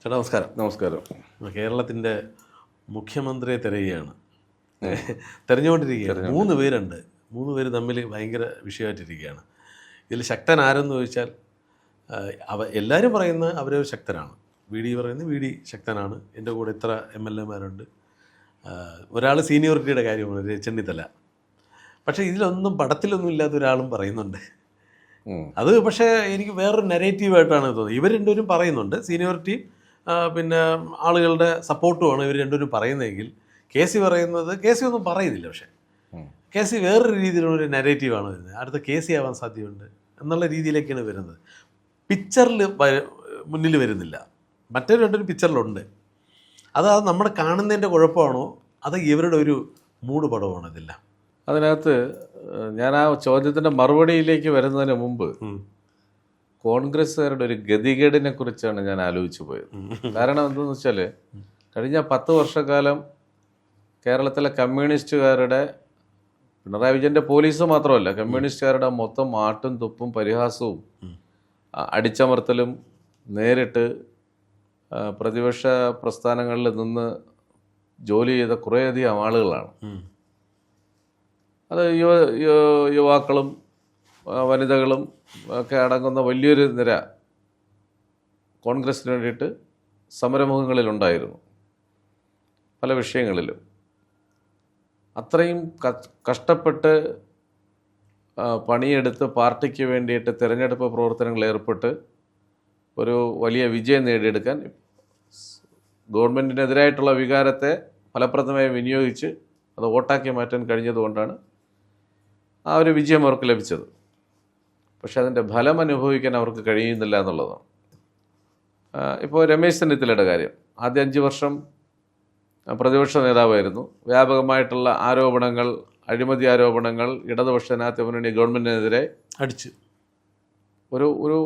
ചേട്ടാ നമസ്കാരം. നമസ്കാരം. കേരളത്തിൻ്റെ മുഖ്യമന്ത്രിയെ തിരയുകയാണ്, തെരഞ്ഞുകൊണ്ടിരിക്കുകയാണ്. 3 പേരുണ്ട്. 3 പേര് തമ്മിൽ ഭയങ്കര വിഷയമായിട്ടിരിക്കുകയാണ്. ഇതിൽ ശക്തൻ ആരെന്ന് ചോദിച്ചാൽ എല്ലാവരും പറയുന്ന അവരൊരു ശക്തനാണ്. വി ഡി പറയുന്നത് വി ഡി ശക്തനാണ്. എൻ്റെ കൂടെ ഇത്ര MLA മാരുണ്ട്. ഒരാൾ സീനിയോറിറ്റിയുടെ കാര്യമാണ്, ചെന്നിത്തല. പക്ഷേ ഇതിലൊന്നും പടത്തിലൊന്നും ഇല്ലാത്ത ഒരാളും പറയുന്നുണ്ട്. അത് പക്ഷേ എനിക്ക് വേറൊരു നെഗറ്റീവായിട്ടാണ് തോന്നുന്നത്. ഇവർ രണ്ടുപേരും പറയുന്നുണ്ട് സീനിയോറിറ്റി, പിന്നെ ആളുകളുടെ സപ്പോർട്ടുമാണ് ഇവർ രണ്ടുപേരും പറയുന്നതെങ്കിൽ KC പറയുന്നത്, KC ഒന്നും പറയുന്നില്ല. പക്ഷേ KC വേറൊരു രീതിയിലുള്ളൊരു നെഗറ്റീവാണ് വരുന്നത്. അടുത്ത KC ആവാൻ സാധ്യതയുണ്ട് എന്നുള്ള രീതിയിലേക്കാണ് വരുന്നത്. പിക്ചറിൽ മുന്നിൽ വരുന്നില്ല. മറ്റൊരു രണ്ടൊരു പിക്ചറിലുണ്ട്. അത് നമ്മൾ കാണുന്നതിൻ്റെ കുഴപ്പമാണോ അത് ഇവരുടെ ഒരു മൂഡ് പടമാണോ? ഇതെല്ലാം അതിനകത്ത് ഞാൻ ആ ചോദ്യത്തിൻ്റെ മറുപടിയിലേക്ക് വരുന്നതിന് മുമ്പ് കോൺഗ്രസ്സുകാരുടെ ഒരു ഗതികേടിനെ കുറിച്ചാണ് ഞാൻ ആലോചിച്ചു പോയത്. കാരണം എന്തെന്ന് വെച്ചാൽ കഴിഞ്ഞ 10 വർഷക്കാലം കേരളത്തിലെ കമ്മ്യൂണിസ്റ്റുകാരുടെ, പിണറായി വിജയൻ്റെ പോലീസ് മാത്രമല്ല, കമ്മ്യൂണിസ്റ്റുകാരുടെ മൊത്തം ആട്ടും തുപ്പും പരിഹാസവും അടിച്ചമർത്തലും നേരിട്ട് പ്രതിപക്ഷ പ്രസ്ഥാനങ്ങളിൽ നിന്ന് ജോലി ചെയ്ത കുറേയധികം ആളുകളാണ്. അത് യുവാക്കളും വനിതകളും ഒക്കെ അടങ്ങുന്ന വലിയൊരു നിര കോൺഗ്രസ്സിന് വേണ്ടിയിട്ട് സമരമുഖങ്ങളിലുണ്ടായിരുന്നു പല വിഷയങ്ങളിലും. അത്രയും കഷ്ടപ്പെട്ട് പണിയെടുത്ത് പാർട്ടിക്ക് വേണ്ടിയിട്ട് തിരഞ്ഞെടുപ്പ് പ്രവർത്തനങ്ങളിൽ ഏർപ്പെട്ട് ഒരു വലിയ വിജയം നേടിയെടുക്കാൻ ഗവൺമെൻറ്റിനെതിരായിട്ടുള്ള വികാരത്തെ ഫലപ്രദമായി വിനിയോഗിച്ച് അത് വോട്ടാക്കി മാറ്റാൻ കഴിഞ്ഞതുകൊണ്ടാണ് ആ ഒരു വിജയം അവർക്ക് ലഭിച്ചത്. പക്ഷെ അതിൻ്റെ ഫലം അനുഭവിക്കാൻ അവർക്ക് കഴിയുന്നില്ല എന്നുള്ളതാണ്. ഇപ്പോൾ രമേശ് ചെന്നിത്തലയുടെ കാര്യം, ആദ്യ 5 വർഷം പ്രതിപക്ഷ നേതാവായിരുന്നു. വ്യാപകമായിട്ടുള്ള ആരോപണങ്ങൾ, അഴിമതി ആരോപണങ്ങൾ ഇടതുപക്ഷ ജനാധിപത്യ മുന്നണി ഗവൺമെൻറ്റിനെതിരെ അടിച്ച് ഒരു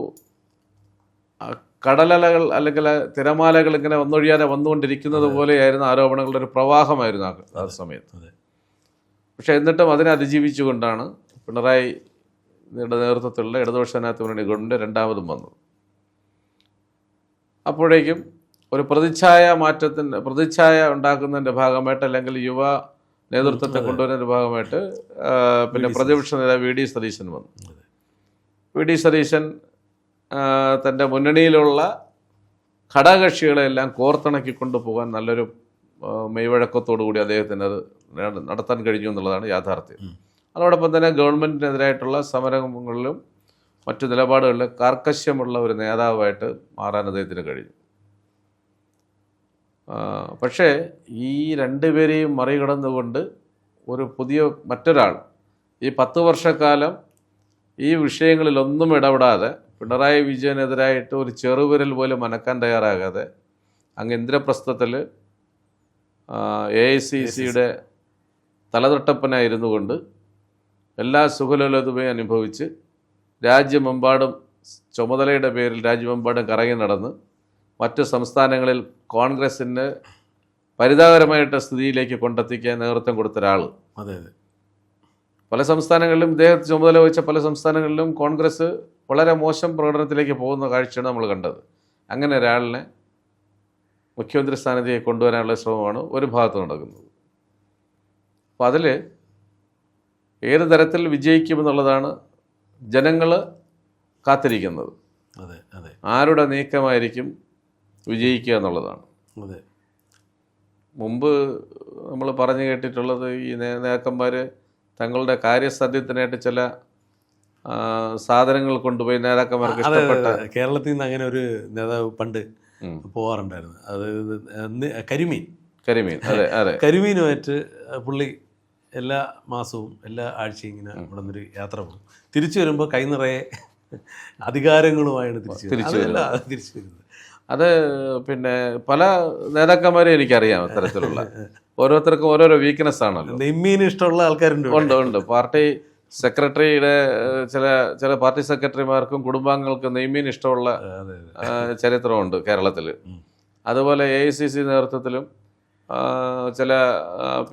കടലലകൾ അല്ലെങ്കിൽ തിരമാലകൾ ഇങ്ങനെ വന്നൊഴിയാതെ വന്നുകൊണ്ടിരിക്കുന്നത് പോലെയായിരുന്നു ആരോപണങ്ങളുടെ ഒരു പ്രവാഹമായിരുന്നു ആ സമയത്ത്. പക്ഷേ എന്നിട്ടും അതിനെ അതിജീവിച്ചുകൊണ്ടാണ് പിണറായിയുടെ നേതൃത്വത്തിലുള്ള ഇടതുപക്ഷ ജനാധിപത്യ മുന്നണി ഗവൺമെൻറ് രണ്ടാമതും വന്നത്. അപ്പോഴേക്കും ഒരു പ്രതിച്ഛായ ഉണ്ടാക്കുന്നതിൻ്റെ ഭാഗമായിട്ട്, അല്ലെങ്കിൽ യുവ നേതൃത്വത്തെ കൊണ്ടുവരുന്നതിൻ്റെ ഭാഗമായിട്ട് പിന്നെ പ്രതിപക്ഷ നേതാവ് വി ഡി സതീശൻ വന്നു. വി ഡി സതീശൻ തൻ്റെ മുന്നണിയിലുള്ള ഘടകകക്ഷികളെല്ലാം കോർത്തിണക്കി കൊണ്ടുപോകാൻ നല്ലൊരു മെയ്വഴക്കത്തോടു കൂടി അദ്ദേഹത്തിന് അത് നടത്താൻ കഴിഞ്ഞു എന്നുള്ളതാണ് യാഥാർത്ഥ്യം. അതോടൊപ്പം തന്നെ ഗവൺമെൻറ്റിനെതിരായിട്ടുള്ള സമരങ്ങളിലും മറ്റു നിലപാടുകളിലും കാർക്കശ്യമുള്ള ഒരു നേതാവായിട്ട് മാറാൻ അദ്ദേഹത്തിന് കഴിഞ്ഞു. പക്ഷേ ഈ 2 പേരെയും മറികടന്നുകൊണ്ട് ഒരു പുതിയ മറ്റൊരാൾ ഈ 10 വർഷക്കാലം ഈ വിഷയങ്ങളിലൊന്നും ഇടപെടാതെ, പിണറായി വിജയനെതിരായിട്ട് ഒരു ചെറുവിരൽ പോലും അനക്കാൻ തയ്യാറാകാതെ അങ്ങ് ഇന്ദ്രപ്രസ്ഥത്തിൽ AICCയുടെ തലതൊട്ടപ്പനായിരുന്നു കൊണ്ട് എല്ലാ സുഖലോലതയും അനുഭവിച്ച് രാജ്യമെമ്പാടും ചുമതലയുടെ പേരിൽ രാജ്യമെമ്പാടും കറങ്ങി നടന്ന് മറ്റ് സംസ്ഥാനങ്ങളിൽ കോൺഗ്രസിൻ്റെ പരിതാപകരമായിട്ട് സ്ഥിതിയിലേക്ക് കൊണ്ടെത്തിക്കാൻ നേതൃത്വം കൊടുത്ത ഒരാൾ. അതെ, പല സംസ്ഥാനങ്ങളിലും ഇദ്ദേഹത്തെ ചുമതല വഹിച്ച പല സംസ്ഥാനങ്ങളിലും കോൺഗ്രസ് വളരെ മോശം പ്രകടനത്തിലേക്ക് പോകുന്ന കാഴ്ചയാണ് നമ്മൾ കണ്ടത്. അങ്ങനെ ഒരാളിനെ മുഖ്യമന്ത്രി സ്ഥാനത്തേക്ക് കൊണ്ടുവരാനുള്ള ശ്രമമാണ് ഒരു ഭാഗത്ത് നടക്കുന്നത്. അപ്പോൾ അതിൽ ഏത് തരത്തിൽ വിജയിക്കുമെന്നുള്ളതാണ് ജനങ്ങൾ കാത്തിരിക്കുന്നത്. അതെ അതെ ആരുടെ നീക്കമായിരിക്കും വിജയിക്കുക എന്നുള്ളതാണ്. അതെ, മുമ്പ് നമ്മൾ പറഞ്ഞു കേട്ടിട്ടുള്ളത് ഈ നേതാക്കന്മാർ തങ്ങളുടെ കാര്യസാധ്യത്തിനായിട്ട് ചില സാധനങ്ങൾ കൊണ്ടുപോയി നേതാക്കന്മാർക്ക് ഇഷ്ടപ്പെട്ട. കേരളത്തിൽ നിന്ന് അങ്ങനെ ഒരു നേതാവ് പണ്ട് പോകാറുണ്ടായിരുന്നു. അതായത് കരിമീൻ. അതെ അതെ, കരിമീനുമായിട്ട് പുള്ളി എല്ലാ മാസവും എല്ലാ ആഴ്ചയും ഇങ്ങനെ ഇവിടെ നിന്നൊരു യാത്ര പോകും. തിരിച്ചു വരുമ്പോൾ കൈ നിറയെ അധികാരങ്ങളുമായാണ് തിരിച്ചു വരുന്നത്. അത് പിന്നെ പല നേതാക്കന്മാരെയും എനിക്കറിയാം. അത്തരത്തിലുള്ള ഓരോരുത്തർക്കും ഓരോരോ വീക്ക്നെസ് ആണല്ലോ. നെയ്മീന് ഇഷ്ടമുള്ള ആൾക്കാരുണ്ട്. ഉണ്ട്. പാർട്ടി സെക്രട്ടറിയുടെ ചില പാർട്ടി സെക്രട്ടറിമാർക്കും കുടുംബാംഗങ്ങൾക്കും നെയ്മീൻ ഇഷ്ടമുള്ള ചരിത്രമുണ്ട് കേരളത്തിൽ. അതുപോലെ AICC നേതൃത്വത്തിലും ചില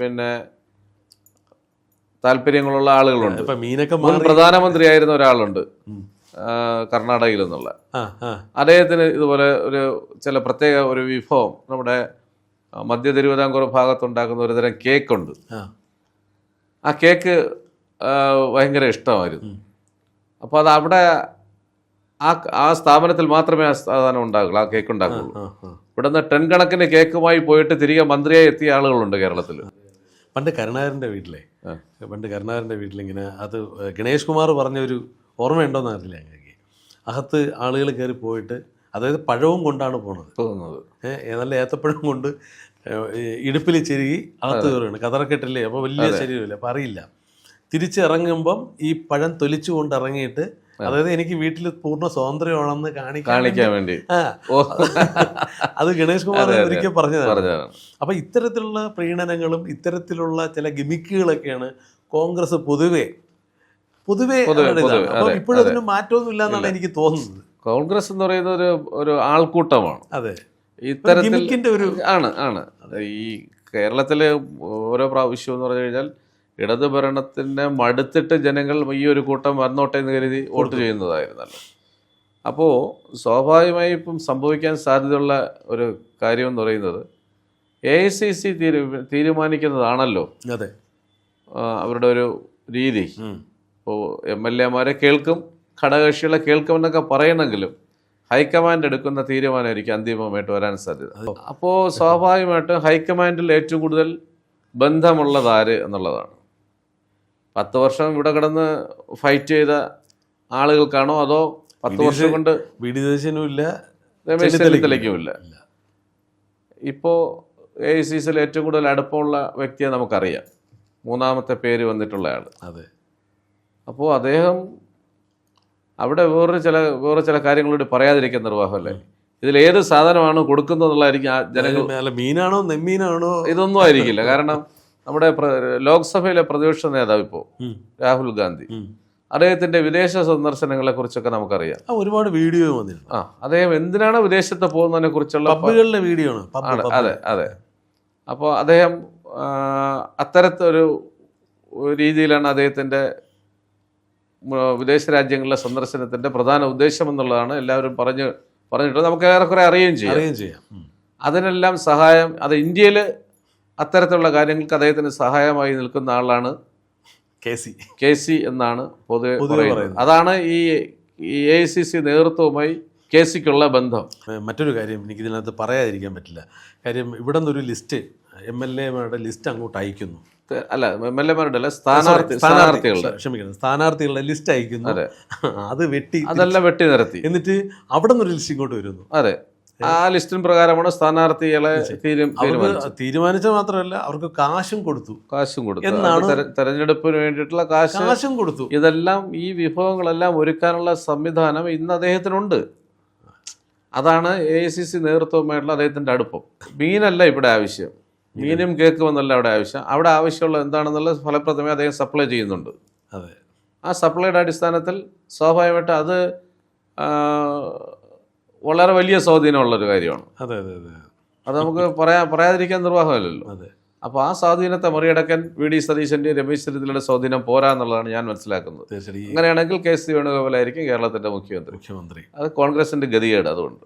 പിന്നെ താല്പര്യങ്ങളുള്ള ആളുകളുണ്ട്. മീനൊക്കെ മുൻ പ്രധാനമന്ത്രിയായിരുന്ന ഒരാളുണ്ട്, കർണാടകയിൽ നിന്നുള്ള. ആ ആ അദ്ദേഹത്തിന് ഇതുപോലെ ചില പ്രത്യേക ഒരു വിഭവം നമ്മുടെ മധ്യ തിരുവിതാംകൂർ ഭാഗത്തുണ്ടാക്കുന്ന ഒരു തരം കേക്കുണ്ട്. ആ കേക്ക് ഭയങ്കര ഇഷ്ടമായിരുന്നു. അപ്പോൾ അത് അവിടെ ആ സ്ഥാപനത്തിൽ മാത്രമേ ആ സാധനം ഉണ്ടാകുള്ളൂ, ആ കേക്ക് ഉണ്ടാകുള്ളൂ. ഇവിടുന്ന് 10 കണക്കിന് കേക്കുമായി പോയിട്ട് തിരികെ മന്ത്രിയായി എത്തിയ ആളുകളുണ്ട് കേരളത്തിൽ. പണ്ട് കരുണാകരൻ്റെ വീട്ടിലിങ്ങനെ അത് ഗണേഷ് കുമാർ പറഞ്ഞൊരു ഓർമ്മയുണ്ടോയെന്ന് അറിയില്ല ഞങ്ങൾക്ക്. അകത്ത് ആളുകൾ കയറി പോയിട്ട്, അതായത് പഴവും കൊണ്ടാണ് പോകുന്നത്, നല്ല ഏത്തപ്പഴം കൊണ്ട് ഇടുപ്പിൽ ചെരുകി അകത്ത് കയറുകയാണ്. കതറക്കെട്ടില്ലേ, അപ്പോൾ വലിയ ശരീരമില്ല, അപ്പോൾ അറിയില്ല. തിരിച്ചിറങ്ങുമ്പം ഈ പഴം തൊലിച്ചു കൊണ്ട് ഇറങ്ങിയിട്ട്, അതായത് എനിക്ക് വീട്ടിൽ പൂർണ്ണ സ്വാതന്ത്ര്യമാണെന്ന് കാണിക്കാൻ വേണ്ടി അത് ഗണേഷ് കുമാർ ഒരിക്കൽ പറഞ്ഞതാണ്. അപ്പൊ ഇത്തരത്തിലുള്ള പ്രീണനങ്ങളും ഇത്തരത്തിലുള്ള ചില ഗിമിക്കുകളൊക്കെയാണ് കോൺഗ്രസ് പൊതുവെ ഇപ്പോഴും അതിന് മാറ്റമൊന്നുമില്ല എന്നാണ് എനിക്ക് തോന്നുന്നത്. കോൺഗ്രസ് എന്ന് പറയുന്നത് ഒരു ആൾക്കൂട്ടമാണ്. അതെ, ഇത്തരത്തിൽ ആണ്. ഈ കേരളത്തിലെ ഓരോ പ്രാവശ്യം എന്ന് പറഞ്ഞു കഴിഞ്ഞാൽ ഇടത് ഭരണത്തിൻ്റെ മടുത്തിട്ട് ജനങ്ങൾ ഈ ഒരു കൂട്ടം വന്നോട്ടെ എന്ന് കരുതി വോട്ട് ചെയ്യുന്നതായിരുന്നല്ലോ. അപ്പോൾ സ്വാഭാവികമായി ഇപ്പം സംഭവിക്കാൻ സാധ്യതയുള്ള ഒരു കാര്യം എന്ന് പറയുന്നത് AICC തീരുമാനിക്കുന്നതാണല്ലോ അതെ അവരുടെ ഒരു രീതി. ഇപ്പോൾ MLA-മാരെ കേൾക്കും, ഘടകകക്ഷികളെ കേൾക്കുമെന്നൊക്കെ പറയണമെങ്കിലും ഹൈക്കമാൻഡ് എടുക്കുന്ന തീരുമാനമായിരിക്കും അന്തിമമായിട്ട് വരാൻ സാധ്യത. അപ്പോൾ സ്വാഭാവികമായിട്ടും ഹൈക്കമാൻഡിൽ ഏറ്റവും കൂടുതൽ ബന്ധമുള്ളത് ആര് എന്നുള്ളതാണ്. 10 വർഷം ഇവിടെ കിടന്ന് ഫൈറ്റ് ചെയ്ത ആളുകൾക്കാണോ, അതോ 10 വർഷം കൊണ്ട് രമേശ് ചെന്നിത്തലയ്ക്കുമില്ല. ഇപ്പോൾ AICC-യിൽ ഏറ്റവും കൂടുതൽ അടുപ്പമുള്ള വ്യക്തിയെ നമുക്കറിയാം, 3ാമത്തെ പേര് വന്നിട്ടുള്ള ആൾ. അതെ. അപ്പോൾ അദ്ദേഹം അവിടെ വേറെ ചില കാര്യങ്ങളോട് പറയാതിരിക്കാൻ നിർവാഹമല്ലേ. ഇതിലേത് സാധനമാണ് കൊടുക്കുന്നതെന്നുള്ളതായിരിക്കും ജനങ്ങൾ. മീനാണോ നെമ്മീനാണോ ഇതൊന്നും ആയിരിക്കില്ല. കാരണം നമ്മുടെ ലോക്സഭയിലെ പ്രതിപക്ഷ നേതാവ് ഇപ്പോൾ രാഹുൽ ഗാന്ധി, അദ്ദേഹത്തിന്റെ വിദേശ സന്ദർശനങ്ങളെ കുറിച്ചൊക്കെ നമുക്കറിയാം. ഒരുപാട് വീഡിയോ വന്നിട്ടുണ്ട്. അദ്ദേഹം എന്തിനാണ് വിദേശത്ത് പോകുന്നതിനെ കുറിച്ചുള്ള വീഡിയോ ആണ്. അതെ. അപ്പോൾ അദ്ദേഹം അത്തരത്തൊരു രീതിയിലാണ് അദ്ദേഹത്തിന്റെ വിദേശ രാജ്യങ്ങളിലെ സന്ദർശനത്തിന്റെ പ്രധാന ഉദ്ദേശം എന്നുള്ളതാണ് എല്ലാവരും പറഞ്ഞിട്ട് നമുക്ക് ഏറെക്കുറെ അറിയുകയും ചെയ്യാം. അതിനെല്ലാം സഹായം, അത് ഇന്ത്യയിൽ അത്തരത്തിലുള്ള കാര്യങ്ങൾക്ക് അദ്ദേഹത്തിന് സഹായമായി നിൽക്കുന്ന ആളാണ് KC എന്നാണ് പൊതുവെ പറയുന്നത്. അതാണ് ഈ AICC നേതൃത്വവുമായി KCക്കുള്ള ബന്ധം. മറ്റൊരു കാര്യം എനിക്കിതിനകത്ത് പറയാതിരിക്കാൻ പറ്റില്ല. കാര്യം ഇവിടെ നിന്നൊരു ലിസ്റ്റ് MLA-മാരുടെ ലിസ്റ്റ് അങ്ങോട്ട് അയക്കുന്നു. അല്ല, MLA-മാരുടെ അല്ല, സ്ഥാനാർത്ഥികളുടെ ലിസ്റ്റ് അയക്കുന്നു. അത് അതെല്ലാം വെട്ടി നിരത്തി എന്നിട്ട് അവിടെ നിന്നൊരു ലിസ്റ്റ് ഇങ്ങോട്ട് വരുന്നു. അതെ, ആ ലിസ്റ്റിന് പ്രകാരമാണ് സ്ഥാനാർത്ഥികളെ തീരുമാനിച്ചത്. മാത്രമല്ല അവർക്ക് കാശും കൊടുത്തു എന്നാണ്, തെരഞ്ഞെടുപ്പിന് വേണ്ടിയിട്ടുള്ള കാശും കൊടുത്തു. ഇതെല്ലാം ഈ വിഭവങ്ങളെല്ലാം ഒരുക്കാനുള്ള സംവിധാനം ഇന്ന് അദ്ദേഹത്തിനുണ്ട്. അതാണ് AICC നേതൃത്വവുമായിട്ടുള്ള അദ്ദേഹത്തിന്റെ അടുപ്പം. മീനല്ല ഇവിടെ ആവശ്യം, മീനും കേക്കുമെന്നല്ല അവിടെ ആവശ്യം. അവിടെ ആവശ്യമുള്ള എന്താണെന്നുള്ള ഫലപ്രദമായി അദ്ദേഹം സപ്ലൈ ചെയ്യുന്നുണ്ട്. അതെ, ആ സപ്ലൈയുടെ അടിസ്ഥാനത്തിൽ സ്വാഭാവികമായിട്ട് അത് വളരെ വലിയ സ്വാധീനമുള്ളൊരു കാര്യമാണ്. അത് നമുക്ക് പറയാതിരിക്കാൻ നിർവാഹമല്ലല്ലോ. അപ്പോൾ ആ സ്വാധീനത്തെ മറികടക്കാൻ VD സതീശൻ്റെയും രമേശ് ചെന്നിത്തലയുടെ സ്വാധീനം പോരാ എന്നുള്ളതാണ് ഞാൻ മനസ്സിലാക്കുന്നത്. അങ്ങനെയാണെങ്കിൽ KC വേണുഗോപാലായിരിക്കും കേരളത്തിന്റെ മുഖ്യമന്ത്രി. അത് കോൺഗ്രസിന്റെ ഗതികേട്. അതുകൊണ്ട്